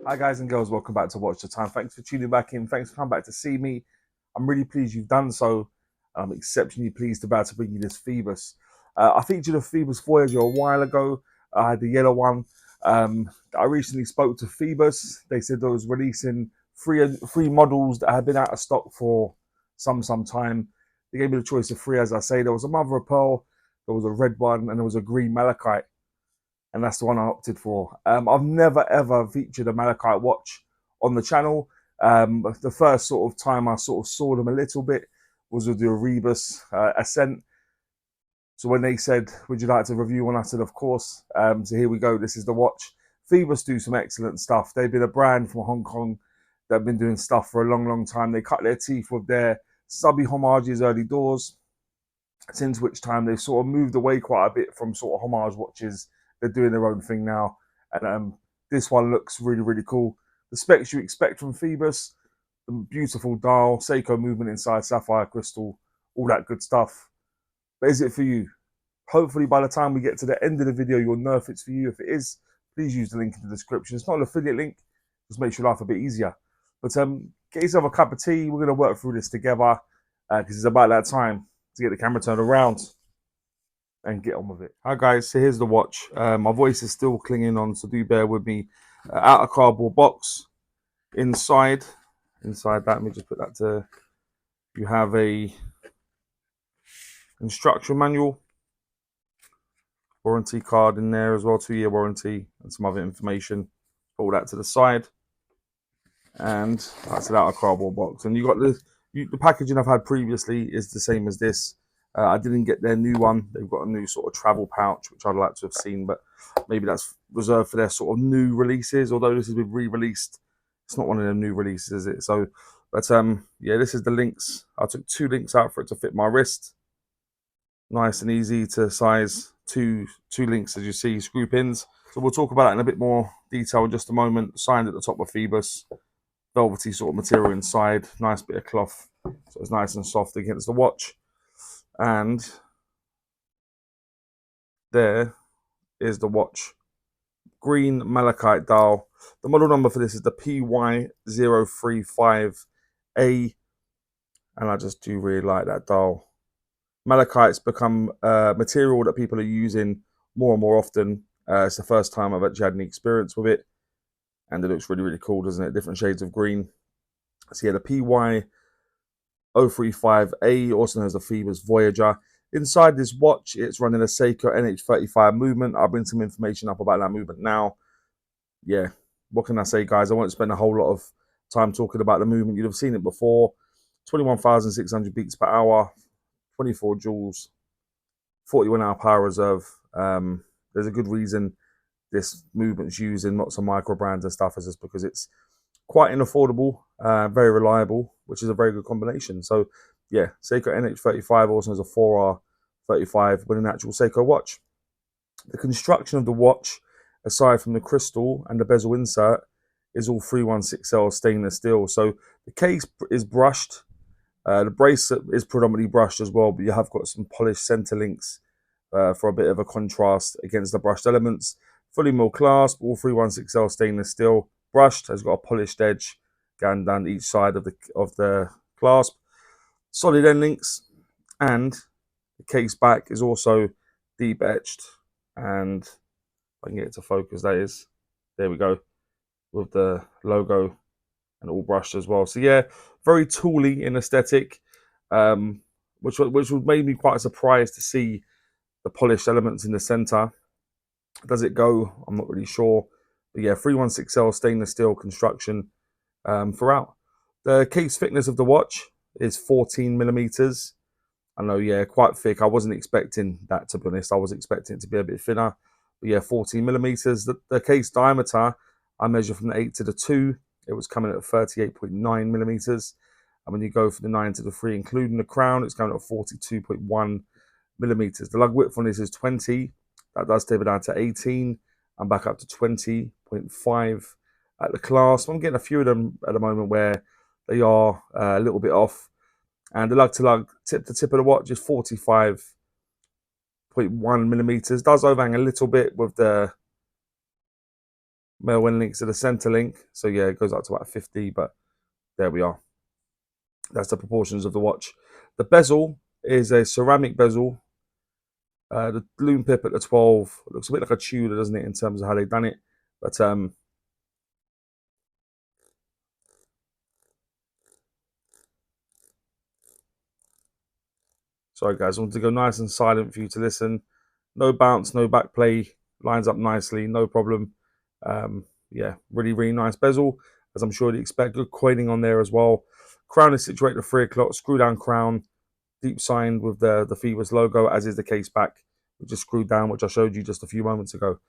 Hi guys and girls, welcome back to Watch the Time. Thanks for tuning back in. Thanks for coming back to see me. I'm really pleased you've done so. I'm exceptionally pleased about to bring you this Phoibos. I featured a Phoibos Voyager a while ago. I had the yellow one. I recently spoke to Phoibos. They said they was releasing three models that had been out of stock for some time. They gave me the choice of three, as I say. There was a mother of pearl, there was a red one, and there was a green malachite, and that's the one I opted for. I've never ever featured a Malachite watch on the channel. The first sort of time I sort of saw them a little bit was with the Phoibos Ascent. So when they said, "Would you like to review one?" I said, "Of course." So here we go. This is the watch. Phoibos do some excellent stuff. They've been a brand from Hong Kong that have been doing stuff for a long time. They cut their teeth with their subby homages early doors, since which time they've sort of moved away quite a bit from sort of homage watches. They're doing their own thing now, and this one looks really cool. The specs you expect from Phoibos: the beautiful dial, Seiko movement inside, sapphire crystal, all that good stuff. But is it for you? Hopefully by the time we get to the end of the video, you'll know if it's for you. If it is, please use the link in the description. It's not an affiliate link, just makes your life a bit easier. But get yourself a cup of tea. We're going to work through this together because it's about that time to get the camera turned around and get on with it. Hi guys, so here's the watch. My voice is still clinging on, so do bear with me. Outer cardboard box. Inside that, let me just put that to, you have a instruction manual, warranty card in there as well, 2-year warranty, and some other information. Put all that to the side, and that's an outer cardboard box. And you got the packaging I've had previously is the same as this. I didn't get their new one. They've got a new sort of travel pouch, which I'd like to have seen, but maybe that's reserved for their sort of new releases. Although this has been re-released, it's not one of them new releases, is it? So, but yeah, this is the links. I took 2 links out for it to fit my wrist. Nice and easy to size. Two links, as you see, screw pins. So we'll talk about that in a bit more detail in just a moment. Signed at the top of Phoibos. Velvety sort of material inside. Nice bit of cloth, so it's nice and soft against the watch. And there is the watch. Green malachite dial. The model number for this is the PY035A, and I just do really like that dial. Malachite's become a material that people are using more and more often. It's the first time I've actually had any experience with it, and it looks really cool, doesn't it? Different shades of green. So yeah, the PY035A, also known as the Phoibos Voyager. Inside this watch, it's running a Seiko NH35 movement. I'll bring some information up about that movement now. Yeah, what can I say, guys? I won't spend a whole lot of time talking about the movement. You'd have seen it before. 21,600 beats per hour, 24 joules, 41-hour power reserve. There's a good reason this movement's used in lots of microbrands and stuff, is just because it's quite unaffordable, very reliable, which is a very good combination. So yeah, Seiko NH35, also as a 4R35 with an actual Seiko watch. The construction of the watch, aside from the crystal and the bezel insert, is all 316L stainless steel. So the case is brushed. The bracelet is predominantly brushed as well, but you have got some polished center links for a bit of a contrast against the brushed elements. Fully milled clasp, all 316L stainless steel. Brushed, has got a polished edge going down each side of the clasp. Solid end links, and the case back is also deep etched, and if I can get it to focus, that is, there we go, with the logo and all brushed as well. So yeah, very tooly in aesthetic, which made me quite surprised to see the polished elements in the center. Does it go? I'm not really sure. But yeah, 316L stainless steel construction throughout. The case thickness of the watch is 14 millimeters. I know, yeah, quite thick. I wasn't expecting that, to be honest. I was expecting it to be a bit thinner. But yeah, 14 millimeters. The case diameter, I measured from the 8 to the 2. It was coming at 38.9 millimeters. And when you go from the 9 to the 3, including the crown, it's coming at 42.1 millimeters. The lug width on this is 20. That does taper down to 18 and back up to 20.5 at the clasp. I'm getting a few of them at the moment where they are a little bit off. And the lug to lug, tip to tip of the watch is 45.1 millimeters. Does overhang a little bit with the when links to the center link. So yeah, it goes up to about 50, but there we are. That's the proportions of the watch. The bezel is a ceramic bezel. The lume pip at the 12 looks a bit like a Tudor, doesn't it, in terms of how they've done it? But sorry guys, I want to go nice and silent for you to listen. No bounce, no back play, lines up nicely, no problem. Yeah, really, really nice bezel, as I'm sure you'd expect. Good coining on there as well. Crown is situated at 3 o'clock, screw down crown, deep signed with the Phoibos logo, as is the case back, which is screwed down, which I showed you just a few moments ago.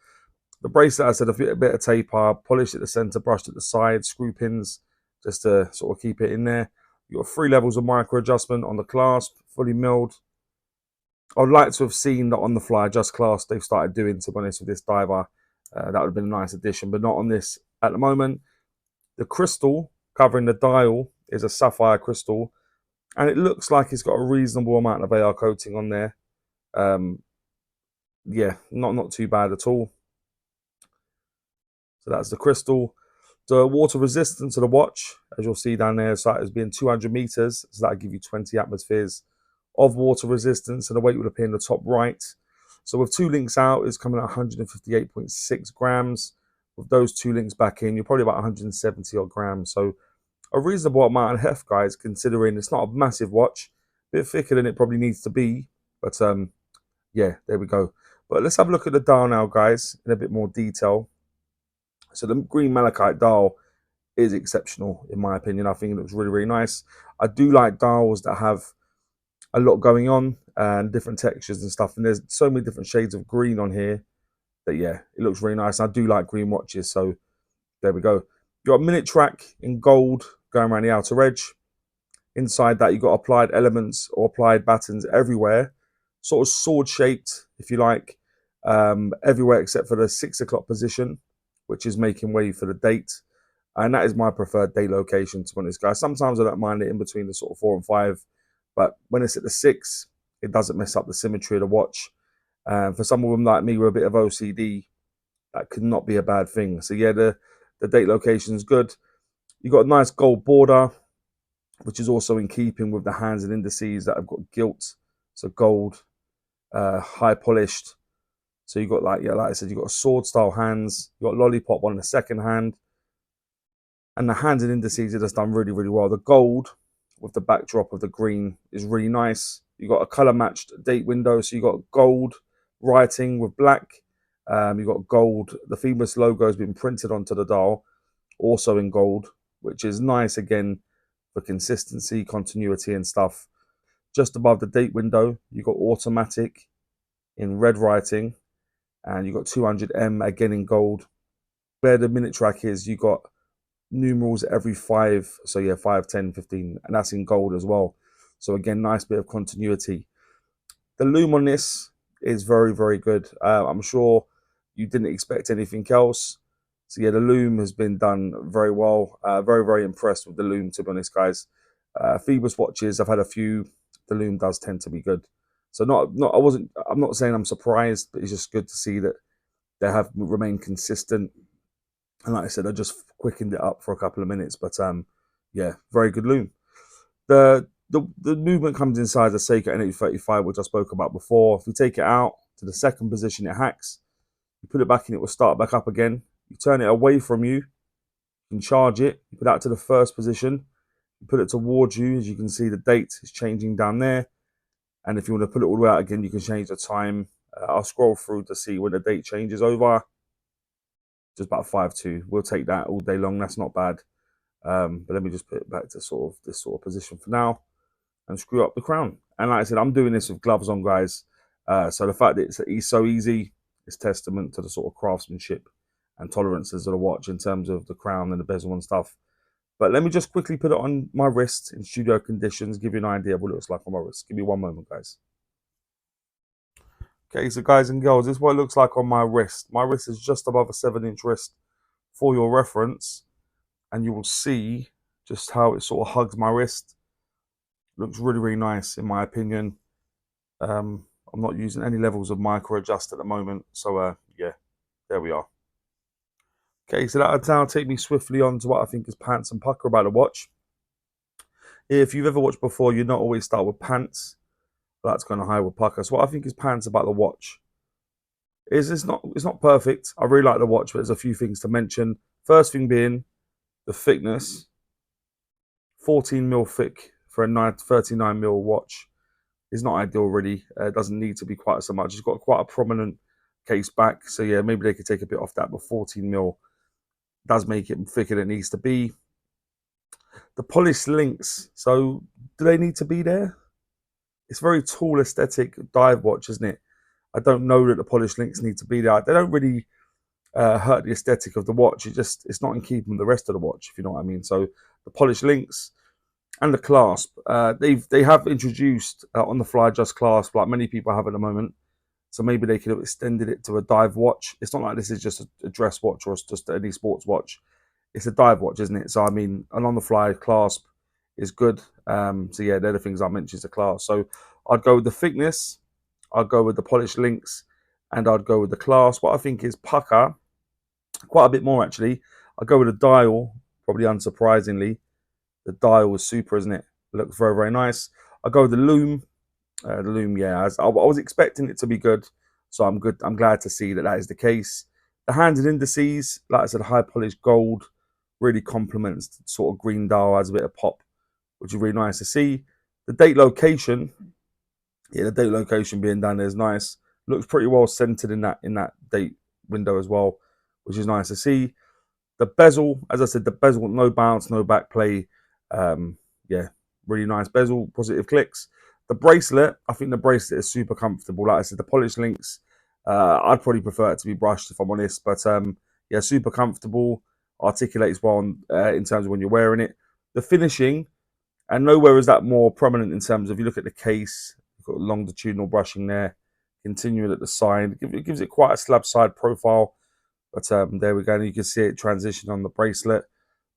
The bracelet, I said, a bit of taper, polished at the center, brushed at the side, screw pins, just to sort of keep it in there. You've got 3 levels of micro adjustment on the clasp, fully milled. I'd like to have seen that on the fly just clasp they've started doing, to be honest, with this diver. That would have been a nice addition, but not on this at the moment. The crystal covering the dial is a sapphire crystal, and it looks like it's got a reasonable amount of AR coating on there. Yeah, not too bad at all. So that's the crystal. The water resistance of the watch, as you'll see down there, as being 200 meters. So that'll give you 20 atmospheres of water resistance, and the weight would appear in the top right. So with 2 links out, it's coming at 158.6 grams. With those 2 links back in, you're probably about 170 odd grams. So a reasonable amount of heft, guys, considering it's not a massive watch. A bit thicker than it probably needs to be. But yeah, there we go. But let's have a look at the dial now, guys, in a bit more detail. So the green malachite dial is exceptional, in my opinion. I think it looks really, really nice. I do like dials that have a lot going on and different textures and stuff. And there's so many different shades of green on here that, yeah, it looks really nice. I do like green watches, so there we go. You got a minute track in gold going around the outer edge. Inside that, you've got applied elements or applied battens everywhere, sort of sword shaped, if you like, everywhere except for the 6 o'clock position, which is making way for the date. And that is my preferred date location, to be honest, guys. Sometimes I don't mind it in between the sort of 4 and 5, but when it's at the 6, it doesn't mess up the symmetry of the watch. For some of them like me with a bit of OCD, that could not be a bad thing. So yeah, the date location is good. You've got a nice gold border, which is also in keeping with the hands and indices that have got gilt, so gold, high polished. So you've got, like I said, you've got sword style hands, you've got lollipop on the second hand, and the hands and indices are just done really, really well. The gold with the backdrop of the green is really nice. You've got a color matched date window, so you've got gold writing with black. You've got gold. The Phoibos logo has been printed onto the dial, also in gold, which is nice again for consistency, continuity, and stuff. Just above the date window, you've got automatic in red writing, and you've got 200M again in gold. Where the minute track is, you've got numerals every 5, so yeah, 5, 10, 15, and that's in gold as well. So again, nice bit of continuity. The lume on this is very, very good. I'm sure you didn't expect anything else. So yeah, the lume has been done very well. Very, very impressed with the lume, to be honest, guys. Phoibos watches, I've had a few. The lume does tend to be good. So I'm not saying I'm surprised, but it's just good to see that they have remained consistent. And like I said, I just quickened it up for a couple of minutes, but yeah, very good lume. The movement comes inside the Seiko NH35, which I spoke about before. If you take it out to the second position, it hacks. You put it back in, it will start back up again. You turn it away from you, you can charge it. You put that to the first position. You put it towards you. As you can see, the date is changing down there. And if you want to put it all the way out again, you can change the time. I'll scroll through to see when the date changes over. Just about 5-2. We'll take that all day long. That's not bad. But let me just put it back to sort of this sort of position for now and screw up the crown. And like I said, I'm doing this with gloves on, guys. So the fact that it's so easy is testament to the sort of craftsmanship and tolerances of the watch in terms of the crown and the bezel and stuff. But let me just quickly put it on my wrist in studio conditions, give you an idea of what it looks like on my wrist. Give me one moment, guys. Okay, so guys and girls, this is what it looks like on my wrist. My wrist is just above a 7-inch wrist for your reference. And you will see just how it sort of hugs my wrist. Looks really, really nice, in my opinion. I'm not using any levels of micro adjust at the moment. So, yeah, there we are. Okay, so that'll now take me swiftly on to what I think is pants and pucker about the watch. If you've ever watched before, you not always start with pants. That's kind of high with pucker. So what I think is pants about the watch is it's not perfect. I really like the watch, but there's a few things to mention. First thing being the thickness. 14 mil thick for a 39 mil watch is not ideal really. It doesn't need to be quite so much. It's got quite a prominent case back, so yeah, maybe they could take a bit off that, but 14 mil does make it thicker than it needs to be. The polished links, so do they need to be there? It's very tall aesthetic dive watch, isn't it? I don't know that the polished links need to be there. They don't really hurt the aesthetic of the watch. It's not in keeping with the rest of the watch, if you know what I mean. So the polished links and the clasp, they have introduced on the fly just clasp like many people have at the moment. So maybe they could have extended it to a dive watch. It's not like this is just a dress watch or it's just any sports watch. It's a dive watch, isn't it? So I mean, an on the fly clasp is good. So yeah, they're the things I mentioned as the clasp. So I'd go with the thickness, I'd go with the polished links, and I'd go with the clasp. What I think is pucker, quite a bit more actually. I'd go with the dial, probably unsurprisingly. The dial was super, isn't it? It looks very, very nice. I'll go with the lume. The lume, yeah, I was expecting it to be good, so I'm good. I'm glad to see that that is the case. The hands and indices, like I said, high polished gold, really complements the sort of green dial, has a bit of pop, which is really nice to see. The date location, yeah, the date location being down there is nice. Looks pretty well centered in that date window as well, which is nice to see. The bezel, as I said, the bezel, no bounce, no back play. Yeah, really nice bezel, positive clicks. The bracelet, I think the bracelet is super comfortable. Like I said, the polished links, I'd probably prefer it to be brushed if I'm honest. But yeah, super comfortable, articulates well in terms of when you're wearing it. The finishing, and nowhere is that more prominent in terms of, you look at the case, you've got longitudinal brushing there, continuing at the side. It gives it quite a slab side profile. But there we go. And you can see it transition on the bracelet.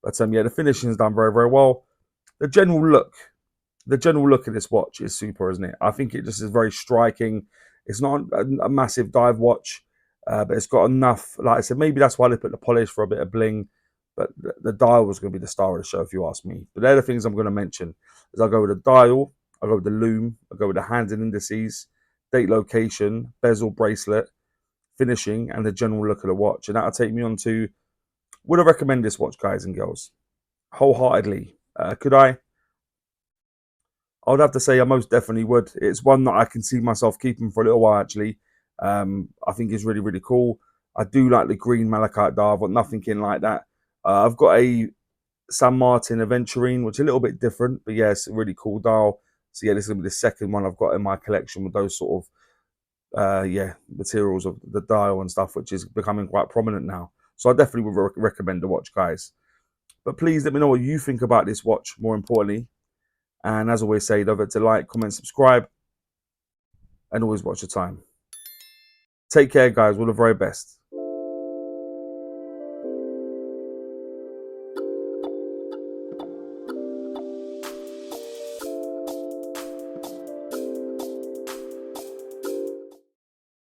But yeah, the finishing is done very, very well. The general look of this watch is super, isn't it? I think it just is very striking. It's not a massive dive watch, but it's got enough. Like I said, maybe that's why they put the polish for a bit of bling. But the dial was going to be the star of the show, if you ask me. But they're the things I'm going to mention. Is I'll go with the dial, I'll go with the lume, I'll go with the hands and indices, date location, bezel, bracelet, finishing, and the general look of the watch. And that'll take me on to, would I recommend this watch, guys and girls? Wholeheartedly. Could I? I would have to say I most definitely would. It's one that I can see myself keeping for a little while, actually. I think it's really, really cool. I do like the green Malachite dial. I've got nothing in like that. I've got a San Martin Aventurine, which is a little bit different, but yeah, it's a really cool dial. So yeah, this is going to be the second one I've got in my collection with those sort of yeah, materials of the dial and stuff, which is becoming quite prominent now. So I definitely would recommend the watch, guys. But please let me know what you think about this watch, more importantly. And as always say, don't forget to like, comment, subscribe, and always watch your time. Take care, guys. All the very best.